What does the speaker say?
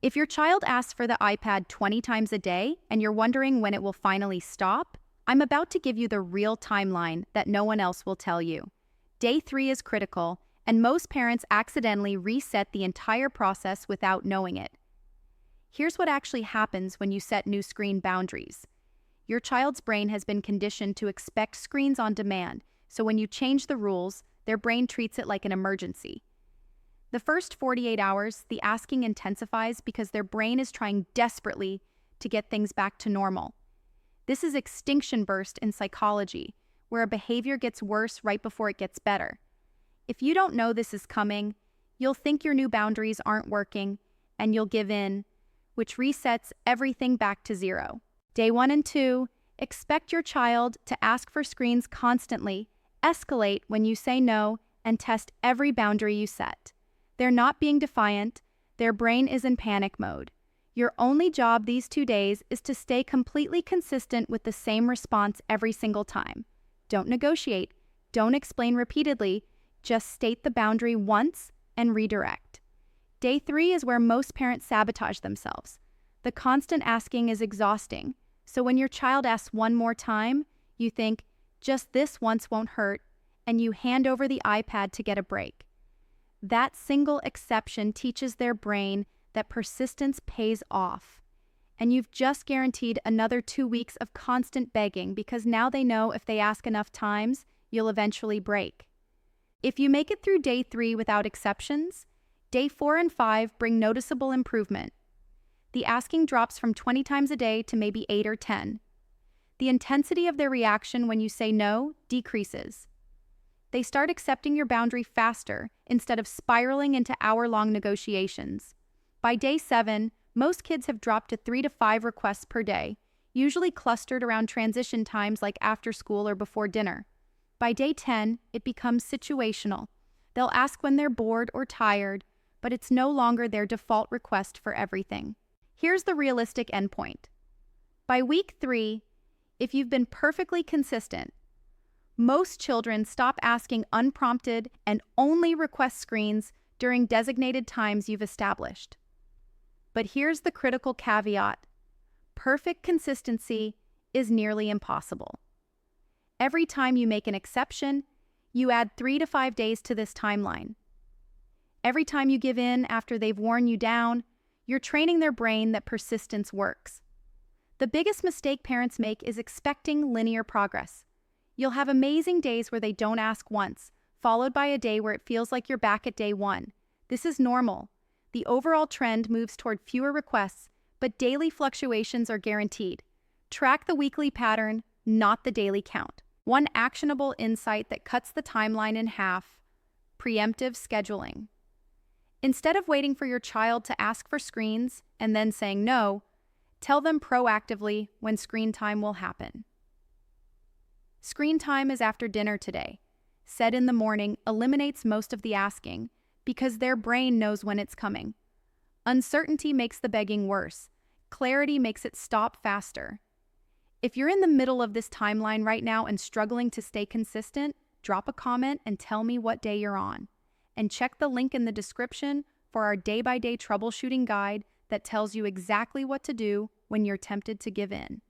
If your child asks for the iPad 20 times a day and you're wondering when it will finally stop, I'm about to give you the real timeline that no one else will tell you. Day 3 is critical, and most parents accidentally reset the entire process without knowing it. Here's what actually happens when you set new screen boundaries. Your child's brain has been conditioned to expect screens on demand, so when you change the rules, their brain treats it like an emergency. The first 48 hours, the asking intensifies because their brain is trying desperately to get things back to normal. This is extinction burst in psychology, where a behavior gets worse right before it gets better. If you don't know this is coming, you'll think your new boundaries aren't working, and you'll give in, which resets everything back to zero. Day 1 and 2, expect your child to ask for screens constantly, escalate when you say no, and test every boundary you set. They're not being defiant, their brain is in panic mode. Your only job these 2 days is to stay completely consistent with the same response every single time. Don't negotiate, don't explain repeatedly, just state the boundary once and redirect. Day 3 is where most parents sabotage themselves. The constant asking is exhausting, so when your child asks one more time, you think, just this once won't hurt, and you hand over the iPad to get a break. That single exception teaches their brain that persistence pays off. And you've just guaranteed another 2 weeks of constant begging because now they know if they ask enough times, you'll eventually break. If you make it through day 3 without exceptions, day 4 and 5 bring noticeable improvement. The asking drops from 20 times a day to maybe 8 or 10. The intensity of their reaction when you say no decreases. They start accepting your boundary faster instead of spiraling into hour-long negotiations. By day 7, most kids have dropped to 3 to 5 requests per day, usually clustered around transition times like after school or before dinner. By day 10, it becomes situational. They'll ask when they're bored or tired, but it's no longer their default request for everything. Here's the realistic endpoint. By week 3, if you've been perfectly consistent, most children stop asking unprompted and only request screens during designated times you've established. But here's the critical caveat. Perfect consistency is nearly impossible. Every time you make an exception, you add 3 to 5 days to this timeline. Every time you give in after they've worn you down, you're training their brain that persistence works. The biggest mistake parents make is expecting linear progress. You'll have amazing days where they don't ask once, followed by a day where it feels like you're back at day 1. This is normal. The overall trend moves toward fewer requests, but daily fluctuations are guaranteed. Track the weekly pattern, not the daily count. One actionable insight that cuts the timeline in half: preemptive scheduling. Instead of waiting for your child to ask for screens and then saying no, tell them proactively when screen time will happen. Screen time is after dinner today. Said in the morning eliminates most of the asking because their brain knows when it's coming. Uncertainty makes the begging worse. Clarity makes it stop faster. If you're in the middle of this timeline right now and struggling to stay consistent, drop a comment and tell me what day you're on. And check the link in the description for our day-by-day troubleshooting guide that tells you exactly what to do when you're tempted to give in.